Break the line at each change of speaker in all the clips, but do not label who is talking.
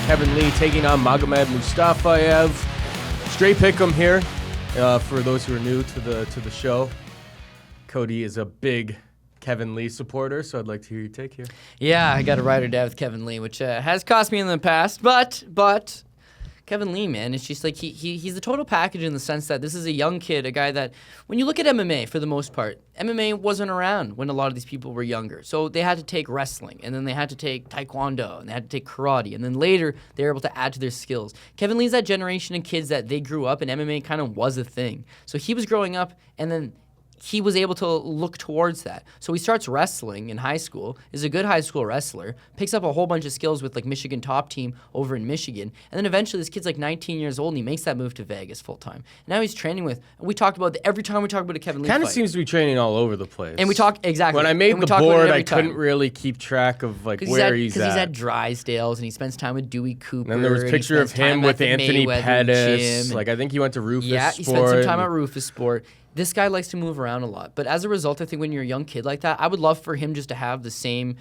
Kevin Lee taking on Magomed Mustafaev. Straight pick'em here. For those who are new to the show, Cody is a big Kevin Lee supporter, so I'd like to hear your take here.
Yeah, I got a ride or die with Kevin Lee, which has cost me in the past, but Kevin Lee, man, it's just like he's the total package in the sense that this is a young kid, a guy that, when you look at MMA for the most part, MMA wasn't around when a lot of these people were younger. So they had to take wrestling, and then they had to take taekwondo, and they had to take karate, and then later they were able to add to their skills. Kevin Lee's that generation of kids that they grew up and MMA kind of was a thing. So he was growing up, and then he was able to look towards that. So he starts wrestling in high school, is a good high school wrestler, picks up a whole bunch of skills with like Michigan top team over in Michigan, and then eventually this kid's like 19 years old and he makes that move to Vegas full time. Now he's training with, and we talked about every time we talk about a Kevin Lee
Kind of
fight.
seems to be training all over the place.
And we talk, exactly.
When I made
And we
the
talk about it
board,
every
I couldn't
time.
really keep track of like where he's at.
Because he's at Drysdale's and he spends time with Dewey Cooper.
And then there was a picture of him with Anthony Pettis. Like I think he went to Rufus Sport.
Yeah, he spent some time at Rufus Sport. This guy likes to move around a lot. But as a result, I think when you're a young kid like that, I would love for him just to have the same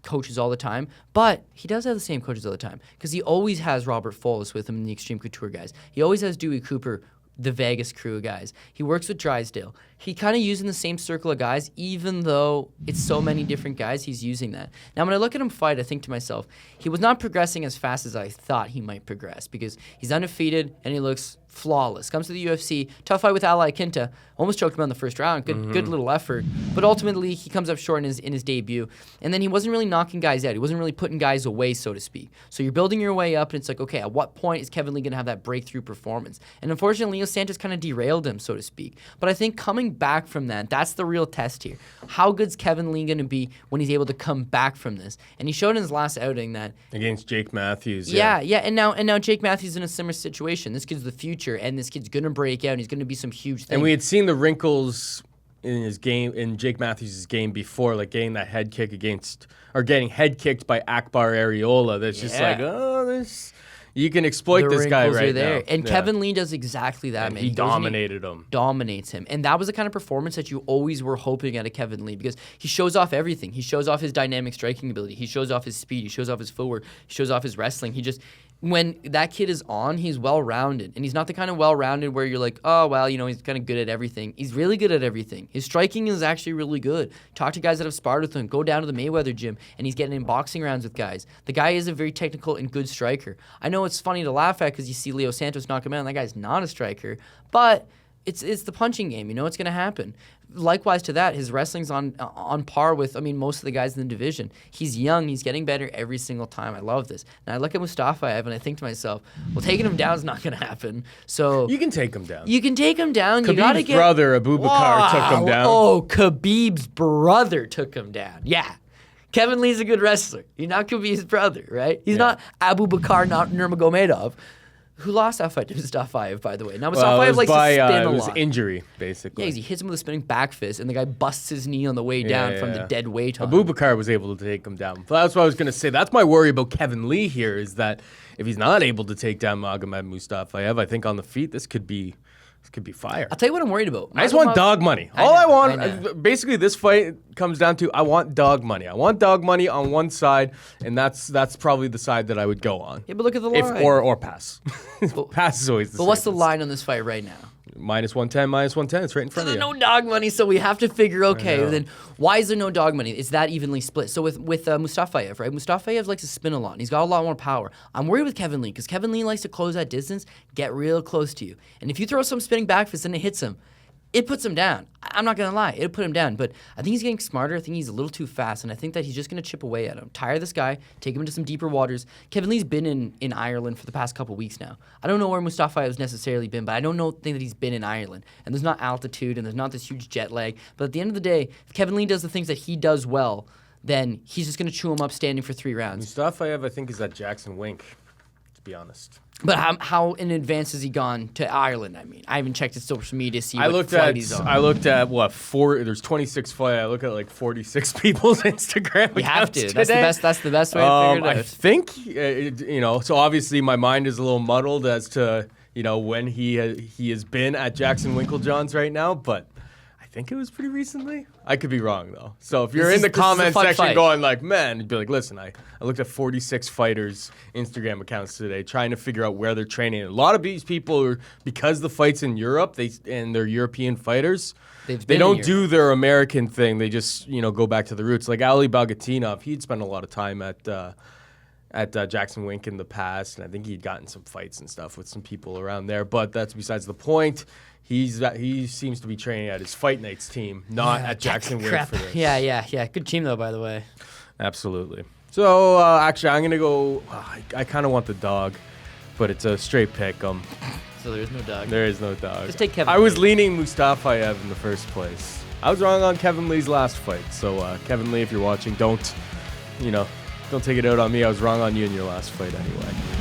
coaches all the time. But he does have the same coaches all the time because he always has Robert Follis with him in the Extreme Couture guys. He always has Dewey Cooper, the Vegas crew of guys. He works with Drysdale. He kind of using the same circle of guys, even though it's so many different guys, he's using that. Now, when I look at him fight, I think to myself, he was not progressing as fast as I thought he might progress because he's undefeated and he looks flawless. Comes to the UFC, tough fight with Ali Quinta, almost choked him on the first round. Good little effort, but ultimately he comes up short in his debut. And then he wasn't really knocking guys out. He wasn't really putting guys away, so to speak. So you're building your way up, and it's like, okay, at what point is Kevin Lee going to have that breakthrough performance? And unfortunately, Leo Santos kind of derailed him, so to speak. But I think coming back from that's the real test here. How good's Kevin Lee going to be when he's able to come back from this? And he showed in his last outing that
against Jake Matthews.
Yeah. And now Jake Matthews is in a similar situation. This kid's the future, and this kid's gonna break out, and he's gonna be some huge thing.
And we had seen the wrinkles in his game, in Jake Matthews' game before, like getting that head kick getting head kicked by Akbar Areola. That's just like, you can exploit this guy right
there.
now.
And Kevin Lee does exactly that,
and
man.
He dominated him.
Dominates him. And that was the kind of performance that you always were hoping at a Kevin Lee because he shows off everything. He shows off his dynamic striking ability. He shows off his speed. He shows off his footwork. He shows off his wrestling. When that kid is on, he's well-rounded. And he's not the kind of well-rounded where you're like, oh, well, he's kind of good at everything. He's really good at everything. His striking is actually really good. Talk to guys that have sparred with him. Go down to the Mayweather gym, and he's getting in boxing rounds with guys. The guy is a very technical and good striker. I know it's funny to laugh at because you see Leo Santos knock him out, and that guy's not a striker. But it's the punching game. You know what's going to happen. Likewise to that, his wrestling's on par with, most of the guys in the division. He's young. He's getting better every single time. I love this. And I look at Mustafaev, and I think to myself, well, taking him down is not going to happen. So
you can take him down.
You can take him down.
Khabib's brother, Abubakar, took him down.
Oh, Khabib's brother took him down. Yeah. Kevin Lee's a good wrestler. He's not Khabib's brother, right? He's not Abubakar Nurmagomedov, who lost that fight to Mustafaev, by the way. Now, Mustafaev likes to spin a lot.
It was injury, basically.
Yeah, he hits him with a spinning back fist, and the guy busts his knee on the way down from the dead weight on him.
Abubakar was able to take him down. But that's what I was going to say. That's my worry about Kevin Lee here is that if he's not able to take down Magomed Mustafaev, I think on the feet, this could be fire.
I'll tell you what I'm worried about.
I just want dog money. I want, basically, this fight comes down to I want dog money. I want dog money on one side, and that's probably the side that I would go on.
Yeah, but look at the line.
Or pass. Pass is always the same.
But what's the line on this fight right now?
-110. It's right in front of you.
There's no dog money, so we have to figure, okay, then why is there no dog money? It's that evenly split. So with Mustafaev, right? Mustafaev likes to spin a lot, and he's got a lot more power. I'm worried with Kevin Lee, because Kevin Lee likes to close that distance, get real close to you. And if you throw some spinning back fist and it hits him, it puts him down. I'm not going to lie. It'll put him down. But I think he's getting smarter. I think he's a little too fast. And I think that he's just going to chip away at him. Tire this guy. Take him into some deeper waters. Kevin Lee's been in Ireland for the past couple weeks now. I don't know where Mustafaev's necessarily been, but I don't think that he's been in Ireland. And there's not altitude, and there's not this huge jet lag. But at the end of the day, if Kevin Lee does the things that he does well, then he's just going to chew him up standing for 3 rounds.
Mustafaev, I think, is at Jackson Wink, to be honest.
But how in advance has he gone to Ireland? I mean, I haven't checked his social media to see what
flight
he's on.
I looked at, there's 26 flights. I look at like 46 people's Instagram
You have to.
Today.
That's the best way to figure it out.
I think, so obviously my mind is a little muddled as to, when he has been at Jackson Winklejohn's right now, but I think it was pretty recently. I could be wrong though. So if you're
This
in the
is a
comment
fun
section
fight.
going like, man, you'd be like, listen, I looked at 46 fighters' Instagram accounts today, trying to figure out where they're training. A lot of these people are, because the fight's in Europe, and they're European fighters. They don't do their American thing. They just go back to the roots. Like Ali Bagatinov, he'd spent a lot of time at Jackson Wink in the past, and I think he'd gotten some fights and stuff with some people around there. But that's besides the point. He seems to be training at his Fight Nights team, not at Jackson Wink for this.
Yeah. Good team though, by the way.
Absolutely. So actually, I'm gonna go. I kind of want the dog, but it's a straight pick.
So there's no dog.
There is no dog.
Just take Kevin
I was
Lee.
leaning Mustafaev in the first place. I was wrong on Kevin Lee's last fight. So Kevin Lee, if you're watching, don't take it out on me. I was wrong on you in your last fight anyway.